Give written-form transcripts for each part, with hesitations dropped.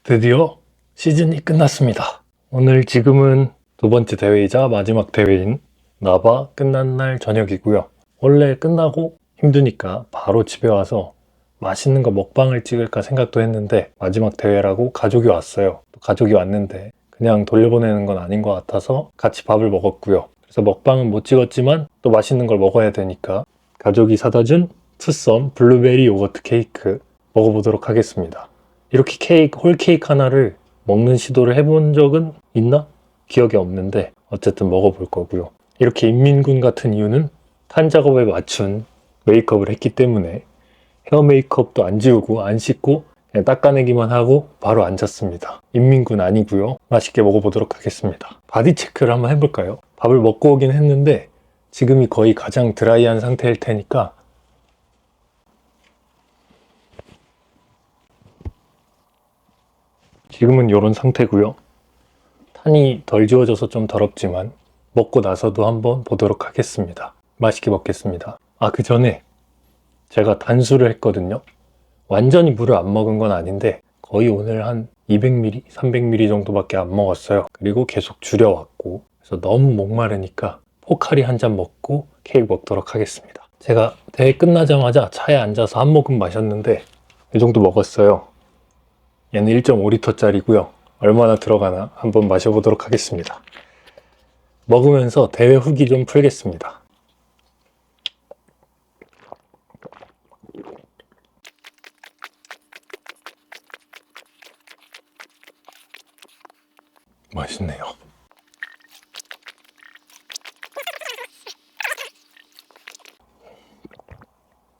드디어 시즌이 끝났습니다. 오늘 지금은 두 번째 대회이자 마지막 대회인 나바 끝난 날 저녁이고요. 원래 끝나고 힘드니까 바로 집에 와서 맛있는 거 먹방을 찍을까 생각도 했는데 마지막 대회라고 가족이 왔어요. 또 가족이 왔는데 그냥 돌려보내는 건 아닌 것 같아서 같이 밥을 먹었고요. 그래서 먹방은 못 찍었지만 또 맛있는 걸 먹어야 되니까 가족이 사다 준 투썸 블루베리 요거트 케이크 먹어보도록 하겠습니다. 이렇게 케이크, 홀 케이크 하나를 먹는 시도를 해본 적은 있나? 기억이 없는데 어쨌든 먹어볼 거고요. 이렇게 인민군 같은 이유는 탄 작업에 맞춘 메이크업을 했기 때문에 헤어 메이크업도 안 지우고 안 씻고 그냥 닦아내기만 하고 바로 앉았습니다. 인민군 아니고요. 맛있게 먹어보도록 하겠습니다. 바디 체크를 한번 해볼까요? 밥을 먹고 오긴 했는데 지금이 거의 가장 드라이한 상태일 테니까 지금은 이런 상태고요. 탄이 덜 지워져서 좀 더럽지만 먹고 나서도 한번 보도록 하겠습니다. 맛있게 먹겠습니다. 그 전에 제가 단수를 했거든요. 완전히 물을 안 먹은 건 아닌데 거의 오늘 한 200ml, 300ml 정도밖에 안 먹었어요. 그리고 계속 줄여왔고 그래서 너무 목마르니까 포카리 한 잔 먹고 케이크 먹도록 하겠습니다. 제가 대회 끝나자마자 차에 앉아서 한 모금 마셨는데 이 정도 먹었어요. 얘는 1.5리터짜리고요. 얼마나 들어가나 한번 마셔보도록 하겠습니다. 먹으면서 대회 후기 좀 풀겠습니다. 맛있네요.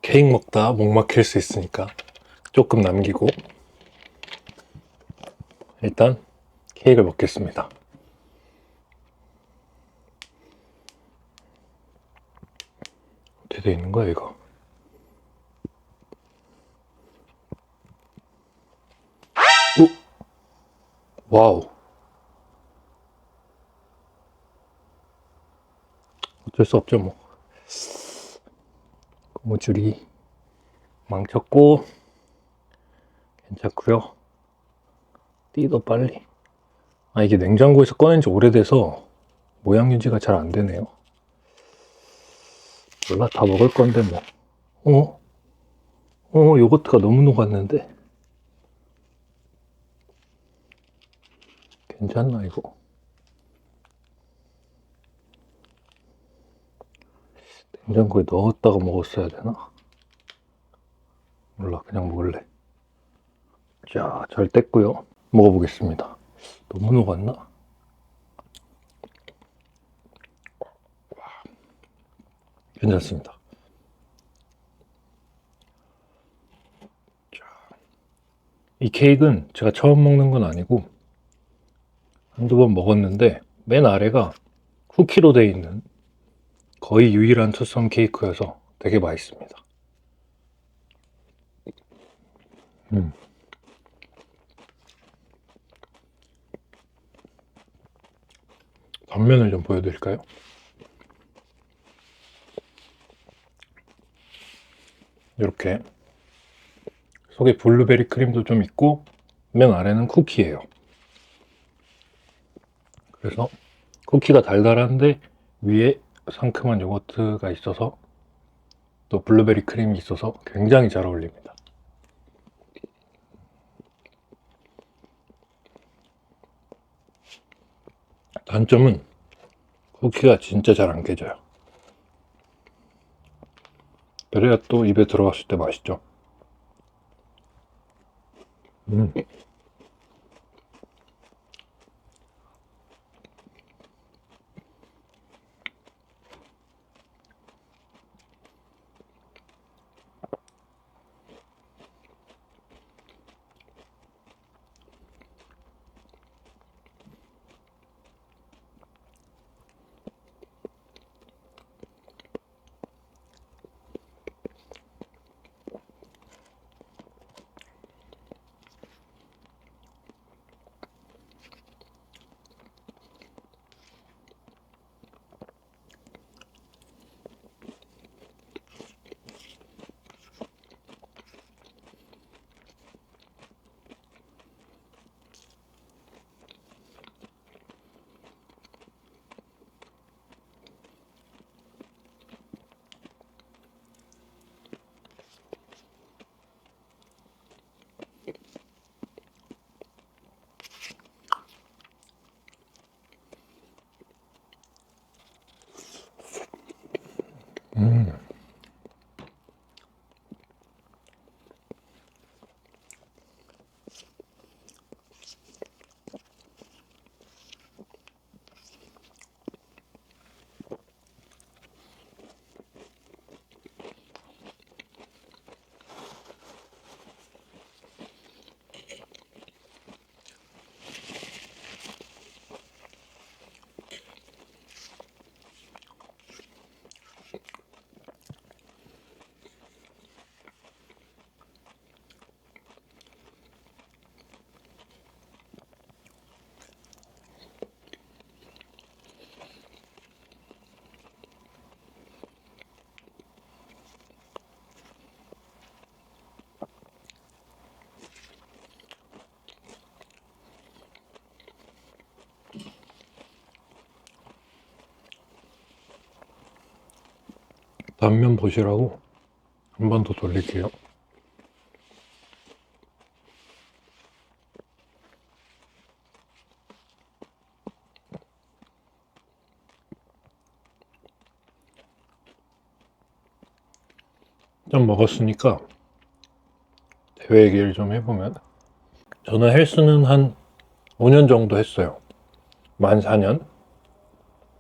케이크 먹다 목 막힐 수 있으니까 조금 남기고 일단 케이크를 먹겠습니다. 어떻게 되어 있는 거야 이거? 오! 와우! 어쩔 수 없죠 뭐. 고무줄이 망쳤고 괜찮고요. 띠도 빨리. 이게 냉장고에서 꺼낸 지 오래돼서 모양 유지가 잘 안 되네요. 몰라, 다 먹을 건데 뭐. 요거트가 너무 녹았는데. 괜찮나 이거? 냉장고에 넣었다가 먹었어야 되나? 몰라, 그냥 먹을래. 자, 잘 뗐고요. 먹어보겠습니다. 너무 녹았나? 괜찮습니다. 자, 이 케이크는 제가 처음 먹는 건 아니고 한두 번 먹었는데 맨 아래가 쿠키로 되어 있는 거의 유일한 투썸 케이크여서 되게 맛있습니다. 단면을 좀 보여드릴까요? 이렇게 속에 블루베리 크림도 좀 있고 맨 아래는 쿠키예요. 그래서 쿠키가 달달한데 위에 상큼한 요거트가 있어서 또 블루베리 크림이 있어서 굉장히 잘 어울립니다. 단점은 쿠키가 진짜 잘 안 깨져요. 그래야 또 입에 들어갔을 때 맛있죠. 단면 보시라고 한 번 더 돌릴게요. 좀 먹었으니까 대회 얘기를 좀 해보면, 저는 헬스는 한 5년 정도 했어요. 만 4년?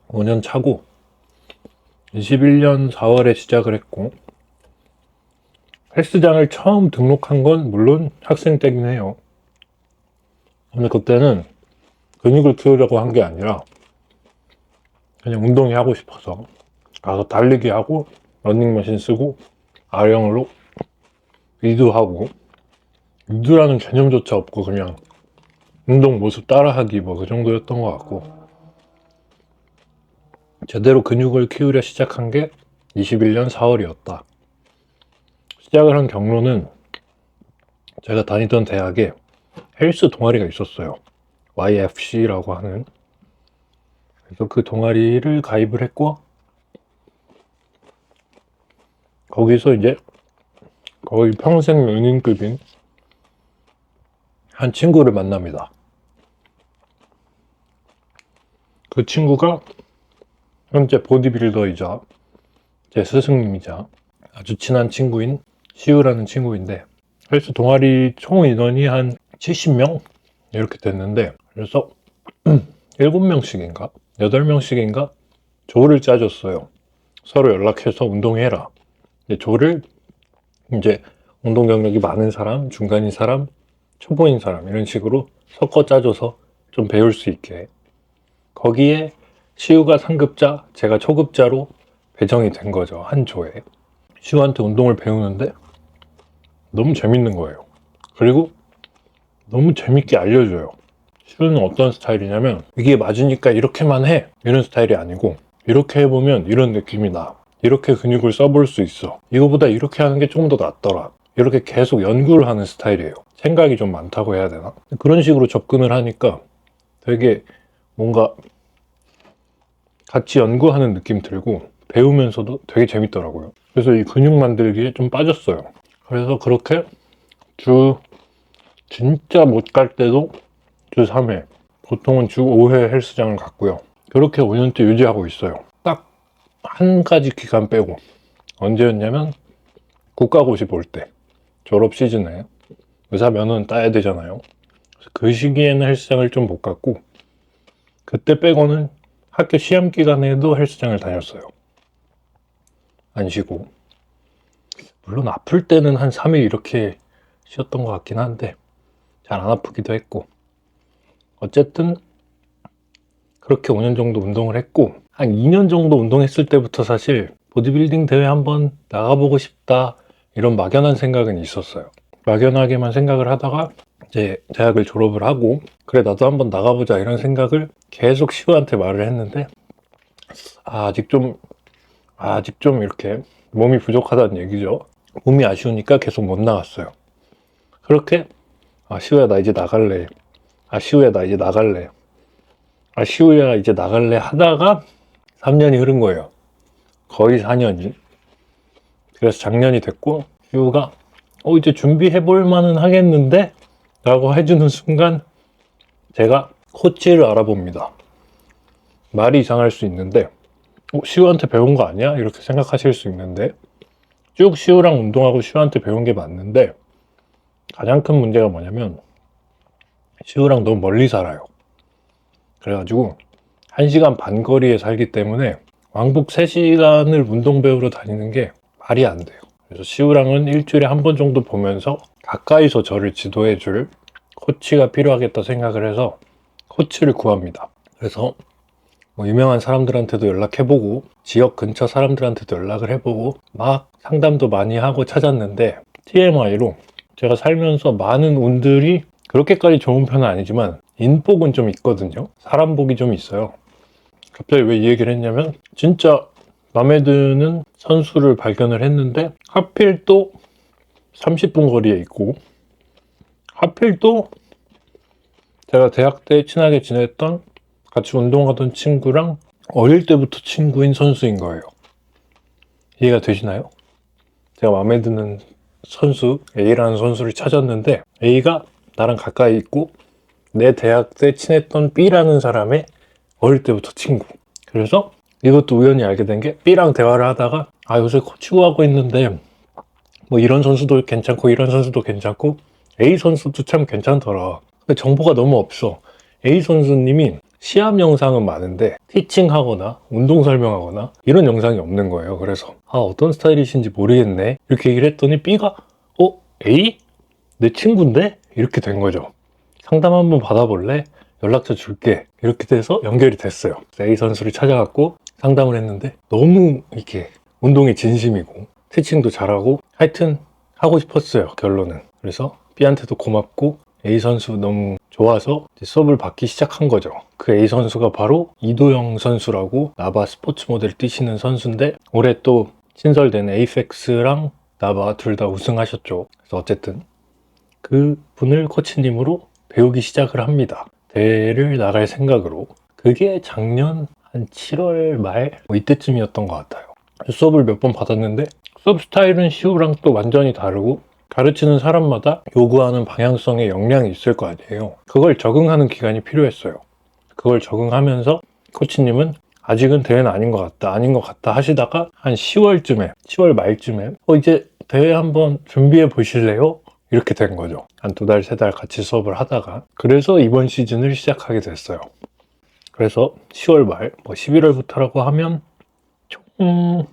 5년 차고 21년 4월에 시작을 했고, 헬스장을 처음 등록한 건 물론 학생 때긴 해요. 근데 그때는 근육을 키우려고 한 게 아니라 그냥 운동이 하고 싶어서 가서 달리기 하고 러닝머신 쓰고 아령으로 리드하고, 리드라는 개념조차 없고 그냥 운동 모습 따라하기 뭐 그 정도였던 것 같고, 제대로 근육을 키우려 시작한 게 21년 4월이었다. 시작을 한 경로는 제가 다니던 대학에 헬스 동아리가 있었어요. YFC라고 하는. 그래서 그 동아리를 가입을 했고, 거기서 이제 거의 평생 연인급인 한 친구를 만납니다. 그 친구가 현재 보디빌더이자 제 스승님이자 아주 친한 친구인 시우라는 친구인데, 헬스 동아리 총 인원이 한 70명? 이렇게 됐는데, 그래서 7명씩인가? 8명씩인가? 조를 짜줬어요. 서로 연락해서 운동해라. 조를 이제 운동 경력이 많은 사람, 중간인 사람, 초보인 사람 이런 식으로 섞어 짜줘서 좀 배울 수 있게. 거기에 시우가 상급자, 제가 초급자로 배정이 된 거죠. 한 조에. 시우한테 운동을 배우는데 너무 재밌는 거예요. 그리고 너무 재밌게 알려줘요. 시우는 어떤 스타일이냐면, 이게 맞으니까 이렇게만 해 이런 스타일이 아니고, 이렇게 해보면 이런 느낌이 나, 이렇게 근육을 써볼 수 있어, 이거보다 이렇게 하는 게 조금 더 낫더라, 이렇게 계속 연구를 하는 스타일이에요. 생각이 좀 많다고 해야 되나? 그런 식으로 접근을 하니까 되게 뭔가 같이 연구하는 느낌 들고 배우면서도 되게 재밌더라고요. 그래서 이 근육 만들기에 좀 빠졌어요. 그래서 그렇게 진짜 못 갈 때도 주 3회, 보통은 주 5회 헬스장을 갔고요. 그렇게 5년째 유지하고 있어요. 딱 한 가지 기간 빼고. 언제였냐면 국가고시 볼 때, 졸업 시즌에 의사 면허는 따야 되잖아요. 그 시기에는 헬스장을 좀 못 갔고, 그때 빼고는 학교 시험 기간에도 헬스장을 다녔어요. 안 쉬고. 물론 아플 때는 한 3일 이렇게 쉬었던 것 같긴 한데 잘 안 아프기도 했고, 어쨌든 그렇게 5년 정도 운동을 했고, 한 2년 정도 운동했을 때부터 사실 보디빌딩 대회 한번 나가보고 싶다 이런 막연한 생각은 있었어요. 막연하게만 생각을 하다가 이제 대학을 졸업을 하고, 그래 나도 한번 나가보자 이런 생각을 계속 시우한테 말을 했는데, 아직 좀 이렇게 몸이 부족하다는 얘기죠. 몸이 아쉬우니까 계속 못 나갔어요. 그렇게 시우야 나 이제 나갈래, 시우야 나 이제 나갈래, 시우야 이제 나갈래 하다가 3년이 흐른 거예요. 거의 4년이. 그래서 작년이 됐고, 시우가 이제 준비해볼 만은 하겠는데? 라고 해주는 순간 제가 코치를 알아봅니다. 말이 이상할 수 있는데 시우한테 배운 거 아니야? 이렇게 생각하실 수 있는데, 쭉 시우랑 운동하고 시우한테 배운 게 맞는데, 가장 큰 문제가 뭐냐면 시우랑 너무 멀리 살아요. 그래가지고 1시간 반 거리에 살기 때문에 왕복 3시간을 운동 배우러 다니는 게 말이 안 돼요. 그래서 시우랑은 일주일에 한 번 정도 보면서 가까이서 저를 지도해줄 코치가 필요하겠다 생각을 해서 코치를 구합니다. 그래서 유명한 사람들한테도 연락해보고 지역 근처 사람들한테도 연락을 해보고 막 상담도 많이 하고 찾았는데, TMI로 제가 살면서 많은 운들이 그렇게까지 좋은 편은 아니지만 인복은 좀 있거든요. 사람 복이 좀 있어요. 갑자기 왜 이 얘기를 했냐면, 진짜 마음에 드는 선수를 발견을 했는데 하필 또 30분 거리에 있고, 하필 또 제가 대학 때 친하게 지냈던, 같이 운동하던 친구랑 어릴 때부터 친구인 선수인 거예요. 이해가 되시나요? 제가 마음에 드는 선수, A라는 선수를 찾았는데 A가 나랑 가까이 있고 내 대학 때 친했던 B라는 사람의 어릴 때부터 친구. 그래서 이것도 우연히 알게 된 게 B랑 대화를 하다가 요새 코치고 하고 있는데 뭐 이런 선수도 괜찮고 이런 선수도 괜찮고 A 선수도 참 괜찮더라. 근데 정보가 너무 없어. A 선수님이 시합 영상은 많은데 티칭하거나 운동 설명하거나 이런 영상이 없는 거예요. 그래서 어떤 스타일이신지 모르겠네 이렇게 얘기를 했더니 B가 A? 내 친구인데? 이렇게 된 거죠. 상담 한번 받아볼래? 연락처 줄게. 이렇게 돼서 연결이 됐어요. A 선수를 찾아갔고 상담을 했는데 너무 이렇게 운동에 진심이고 티칭도 잘하고 하여튼 하고 싶었어요. 결론은. 그래서 B한테도 고맙고 A 선수 너무 좋아서 이제 수업을 받기 시작한 거죠. 그 A 선수가 바로 이도영 선수라고 나바 스포츠 모델 뛰시는 선수인데 올해 또 신설된 에이펙스랑 나바 둘 다 우승하셨죠. 그래서 어쨌든 그 분을 코치님으로 배우기 시작을 합니다. 대회를 나갈 생각으로. 그게 작년 한 7월 말 이때쯤이었던 것 같아요. 수업을 몇 번 받았는데 수업 스타일은 시우랑 또 완전히 다르고 가르치는 사람마다 요구하는 방향성의 역량이 있을 거 아니에요. 그걸 적응하는 기간이 필요했어요. 그걸 적응하면서 코치님은 아직은 대회는 아닌 것 같다 하시다가 한 10월 말쯤에 이제 대회 한번 준비해 보실래요? 이렇게 된 거죠. 한 2달, 3달 같이 수업을 하다가. 그래서 이번 시즌을 시작하게 됐어요. 그래서 10월 말, 11월부터라고 하면 총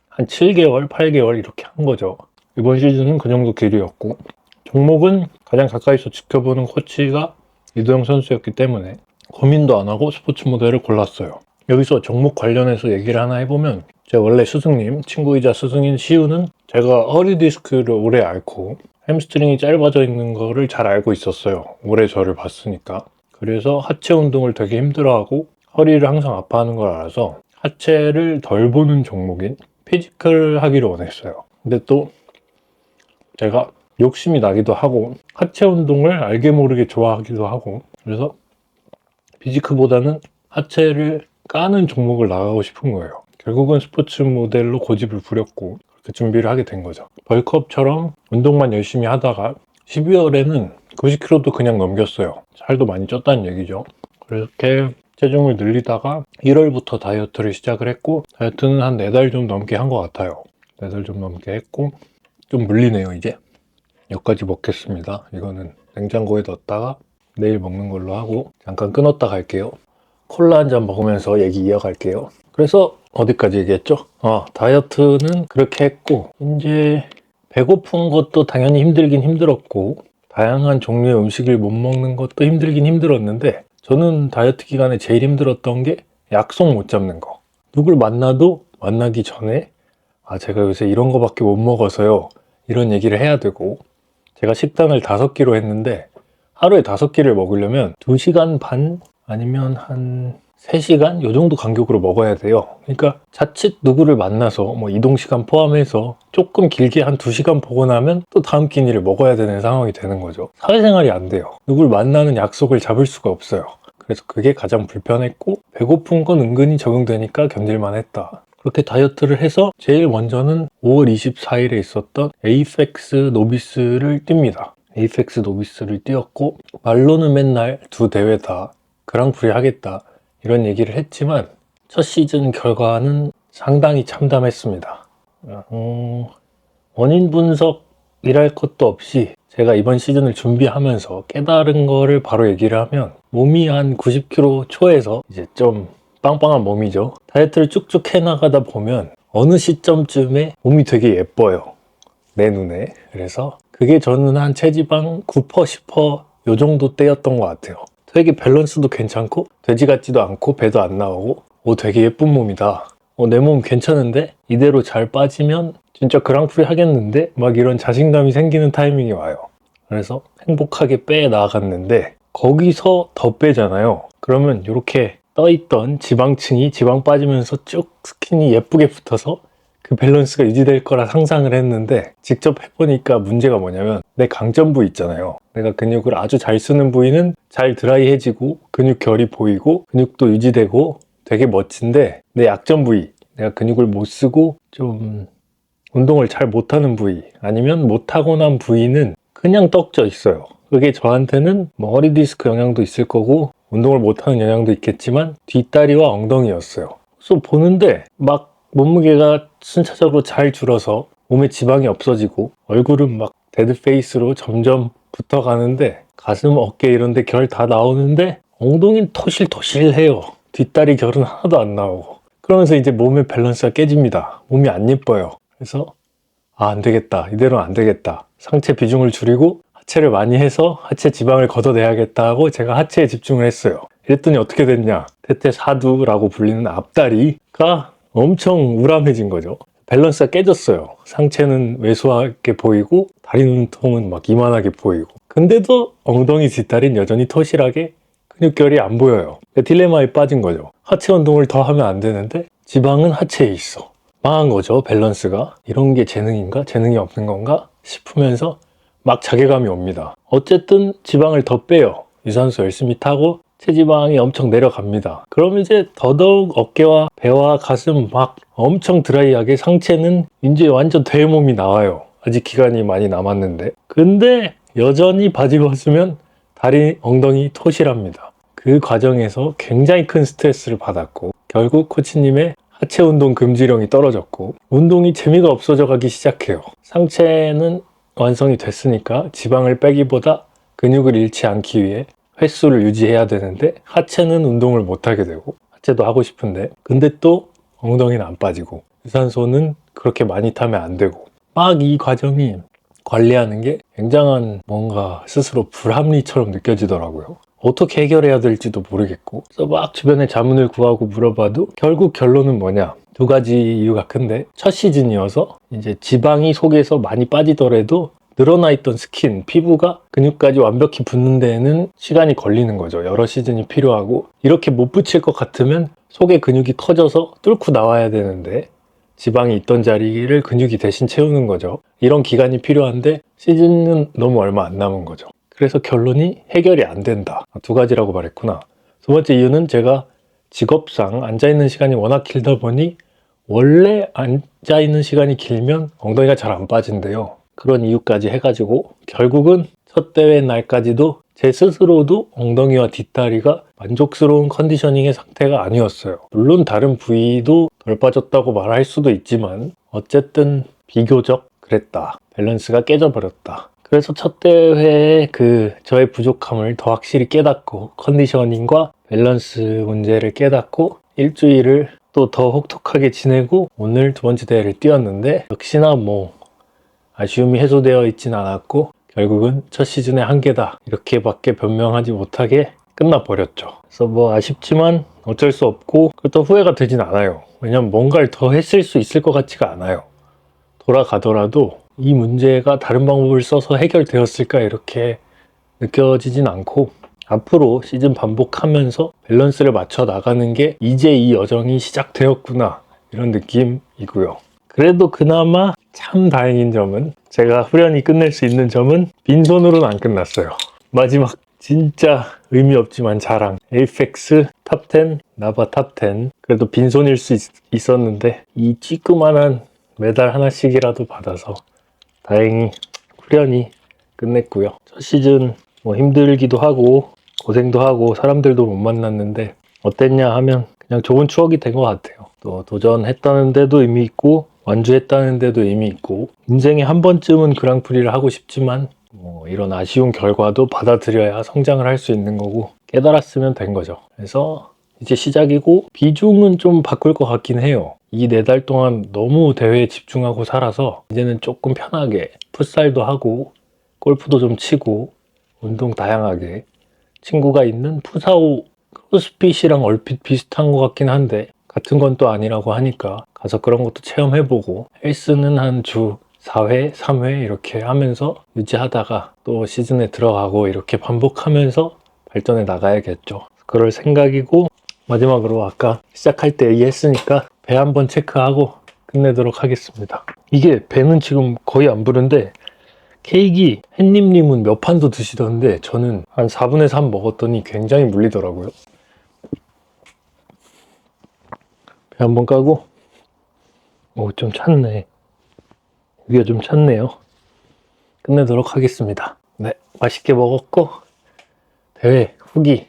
한 7개월, 8개월 이렇게 한 거죠. 이번 시즌은 그 정도 길이었고 종목은 가장 가까이서 지켜보는 코치가 이도영 선수였기 때문에 고민도 안 하고 스포츠 모델을 골랐어요. 여기서 종목 관련해서 얘기를 하나 해보면 제 원래 스승님, 친구이자 스승인 시우는 제가 허리 디스크를 오래 앓고 햄스트링이 짧아져 있는 거를 잘 알고 있었어요. 오래 저를 봤으니까. 그래서 하체 운동을 되게 힘들어하고 허리를 항상 아파하는 걸 알아서 하체를 덜 보는 종목인 피지컬 하기를 원했어요. 근데 또 제가 욕심이 나기도 하고 하체 운동을 알게 모르게 좋아하기도 하고 그래서 피지크보다는 하체를 까는 종목을 나가고 싶은 거예요. 결국은 스포츠 모델로 고집을 부렸고 그렇게 준비를 하게 된 거죠. 벌크업처럼 운동만 열심히 하다가 12월에는 90kg도 그냥 넘겼어요. 살도 많이 쪘다는 얘기죠. 그렇게 체중을 늘리다가 1월부터 다이어트를 시작을 했고 다이어트는 한 4달 좀 넘게 한 것 같아요. 4달 좀 넘게 했고 좀 물리네요. 이제 여기까지 먹겠습니다. 이거는 냉장고에 넣었다가 내일 먹는 걸로 하고 잠깐 끊었다 갈게요. 콜라 한 잔 먹으면서 얘기 이어갈게요. 그래서 어디까지 얘기했죠? 다이어트는 그렇게 했고 이제 배고픈 것도 당연히 힘들긴 힘들었고 다양한 종류의 음식을 못 먹는 것도 힘들긴 힘들었는데 저는 다이어트 기간에 제일 힘들었던 게 약속 못 잡는 거. 누굴 만나도 만나기 전에 제가 요새 이런 거밖에 못 먹어서요. 이런 얘기를 해야 되고 제가 식단을 5끼로 했는데 하루에 5끼를 먹으려면 2시간 반 아니면 한 3시간 요 정도 간격으로 먹어야 돼요. 그러니까 자칫 누구를 만나서 이동시간 포함해서 조금 길게 한 2시간 보고 나면 또 다음 끼니를 먹어야 되는 상황이 되는 거죠. 사회생활이 안 돼요. 누굴 만나는 약속을 잡을 수가 없어요. 그래서 그게 가장 불편했고 배고픈 건 은근히 적응되니까 견딜만 했다. 그렇게 다이어트를 해서 제일 먼저는 5월 24일에 있었던 에이펙스 노비스를 띱니다. 에이펙스 노비스를 뛰었고 말로는 맨날 2대회 다 그랑프리 하겠다 이런 얘기를 했지만 첫 시즌 결과는 상당히 참담했습니다. 원인 분석이랄 것도 없이 제가 이번 시즌을 준비하면서 깨달은 거를 바로 얘기를 하면 몸이 한 90kg 초에서 이제 좀 빵빵한 몸이죠. 다이어트를 쭉쭉 해나가다 보면 어느 시점쯤에 몸이 되게 예뻐요. 내 눈에. 그래서 그게 저는 한 체지방 9% 10% 요 정도 때였던 것 같아요. 되게 밸런스도 괜찮고 돼지 같지도 않고 배도 안 나오고 되게 예쁜 몸이다. 내 몸 괜찮은데 이대로 잘 빠지면 진짜 그랑프리 하겠는데 막 이런 자신감이 생기는 타이밍이 와요. 그래서 행복하게 빼 나갔는데 거기서 더 빼잖아요. 그러면 이렇게 떠있던 지방층이 지방 빠지면서 쭉 스킨이 예쁘게 붙어서 그 밸런스가 유지될 거라 상상을 했는데 직접 해보니까 문제가 뭐냐면 내 강점 부위 있잖아요. 내가 근육을 아주 잘 쓰는 부위는 잘 드라이해지고 근육 결이 보이고 근육도 유지되고 되게 멋진데 내 약점 부위, 내가 근육을 못 쓰고 좀 운동을 잘 못하는 부위 아니면 못하고 난 부위는 그냥 떡져 있어요. 그게 저한테는 뭐 허리 디스크 영향도 있을 거고 운동을 못하는 영향도 있겠지만 뒷다리와 엉덩이였어요. 그래서 보는데 막 몸무게가 순차적으로 잘 줄어서 몸에 지방이 없어지고 얼굴은 막 데드페이스로 점점 붙어가는데 가슴, 어깨 이런 데 결 다 나오는데 엉덩이는 토실토실해요. 뒷다리 결은 하나도 안 나오고. 그러면서 이제 몸의 밸런스가 깨집니다. 몸이 안 예뻐요. 그래서 안 되겠다. 이대로는 안 되겠다. 상체 비중을 줄이고 하체를 많이 해서 하체 지방을 걷어내야겠다 하고 제가 하체에 집중을 했어요. 이랬더니 어떻게 됐냐. 대퇴사두라고 불리는 앞다리가 엄청 우람해진 거죠. 밸런스가 깨졌어요. 상체는 왜소하게 보이고 다리 눈통은 막 이만하게 보이고 근데도 엉덩이 뒷다리는 여전히 토실하게 근육결이 안 보여요. 딜레마에 빠진 거죠. 하체 운동을 더 하면 안 되는데 지방은 하체에 있어. 망한 거죠. 밸런스가. 이런 게 재능인가? 재능이 없는 건가? 싶으면서 막 자괴감이 옵니다. 어쨌든 지방을 더 빼요. 유산소 열심히 타고 체지방이 엄청 내려갑니다. 그럼 이제 더더욱 어깨와 배와 가슴 막 엄청 드라이하게 상체는 이제 완전 대몸이 나와요. 아직 기간이 많이 남았는데. 근데 여전히 바지 벗으면 다리, 엉덩이 토실합니다. 그 과정에서 굉장히 큰 스트레스를 받았고 결국 코치님의 하체 운동 금지령이 떨어졌고 운동이 재미가 없어져 가기 시작해요. 상체는 완성이 됐으니까 지방을 빼기보다 근육을 잃지 않기 위해 횟수를 유지해야 되는데 하체는 운동을 못하게 되고 하체도 하고 싶은데 근데 또 엉덩이는 안 빠지고 유산소는 그렇게 많이 타면 안 되고 막 이 과정이 관리하는 게 굉장한 뭔가 스스로 불합리처럼 느껴지더라고요. 어떻게 해결해야 될지도 모르겠고 그래서 막 주변에 자문을 구하고 물어봐도 결국 결론은 뭐냐. 두 가지 이유가 큰데 첫 시즌이어서 이제 지방이 속에서 많이 빠지더라도 늘어나 있던 스킨, 피부가 근육까지 완벽히 붙는 데에는 시간이 걸리는 거죠. 여러 시즌이 필요하고 이렇게 못 붙일 것 같으면 속에 근육이 커져서 뚫고 나와야 되는데 지방이 있던 자리를 근육이 대신 채우는 거죠. 이런 기간이 필요한데 시즌은 너무 얼마 안 남은 거죠. 그래서 결론이 해결이 안 된다. 두 가지라고 말했구나. 두 번째 이유는 제가 직업상 앉아있는 시간이 워낙 길다 보니 원래 앉아있는 시간이 길면 엉덩이가 잘 안 빠진대요. 그런 이유까지 해가지고 결국은 첫 대회 날까지도 제 스스로도 엉덩이와 뒷다리가 만족스러운 컨디셔닝의 상태가 아니었어요. 물론 다른 부위도 덜 빠졌다고 말할 수도 있지만 어쨌든 비교적 그랬다. 밸런스가 깨져버렸다. 그래서 첫 대회에 저의 부족함을 더 확실히 깨닫고 컨디셔닝과 밸런스 문제를 깨닫고 일주일을 또 더 혹독하게 지내고 오늘 두 번째 대회를 뛰었는데 역시나 뭐 아쉬움이 해소되어 있진 않았고 결국은 첫 시즌의 한계다 이렇게밖에 변명하지 못하게 끝나버렸죠. 그래서 뭐 아쉽지만 어쩔 수 없고 그렇다고 후회가 되진 않아요. 왜냐면 뭔가를 더 했을 수 있을 것 같지가 않아요. 돌아가더라도 이 문제가 다른 방법을 써서 해결되었을까 이렇게 느껴지진 않고 앞으로 시즌 반복하면서 밸런스를 맞춰 나가는 게 이제 이 여정이 시작되었구나 이런 느낌이고요. 그래도 그나마 참 다행인 점은 제가 후련히 끝낼 수 있는 점은 빈손으로는 안 끝났어요. 마지막 진짜 의미 없지만 자랑 에이펙스 탑10 나바 탑10 그래도 빈손일 수 있었는데 이 찌끄만한 메달 하나씩이라도 받아서 다행히 후련히 끝냈고요. 첫 시즌 뭐 힘들기도 하고 고생도 하고 사람들도 못 만났는데 어땠냐 하면 그냥 좋은 추억이 된 것 같아요. 또 도전했다는 데도 의미 있고 완주했다는 데도 의미 있고 인생에 한 번쯤은 그랑프리를 하고 싶지만 뭐 이런 아쉬운 결과도 받아들여야 성장을 할 수 있는 거고 깨달았으면 된 거죠. 그래서 이제 시작이고 비중은 좀 바꿀 것 같긴 해요. 이 4달 동안 너무 대회에 집중하고 살아서 이제는 조금 편하게 풋살도 하고 골프도 좀 치고 운동 다양하게 친구가 있는 푸사오 크로스핏이랑 얼핏 비슷한 것 같긴 한데 같은 건 또 아니라고 하니까 가서 그런 것도 체험해보고 헬스는 한 주 4회, 3회 이렇게 하면서 유지하다가 또 시즌에 들어가고 이렇게 반복하면서 발전해 나가야겠죠. 그럴 생각이고 마지막으로 아까 시작할 때 얘기했으니까 배 한번 체크하고 끝내도록 하겠습니다. 이게 배는 지금 거의 안 부른데 케이크 햇님님은 몇 판도 드시던데 저는 한 4분의 3 먹었더니 굉장히 물리더라고요. 배 한번 까고 오, 좀 찼네. 위가 좀 찼네요. 끝내도록 하겠습니다. 네, 맛있게 먹었고, 대회 후기,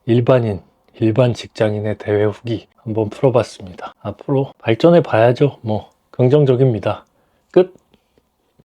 일반 직장인의 대회 후기 한번 풀어봤습니다. 앞으로 발전해 봐야죠. 뭐, 긍정적입니다. 끝!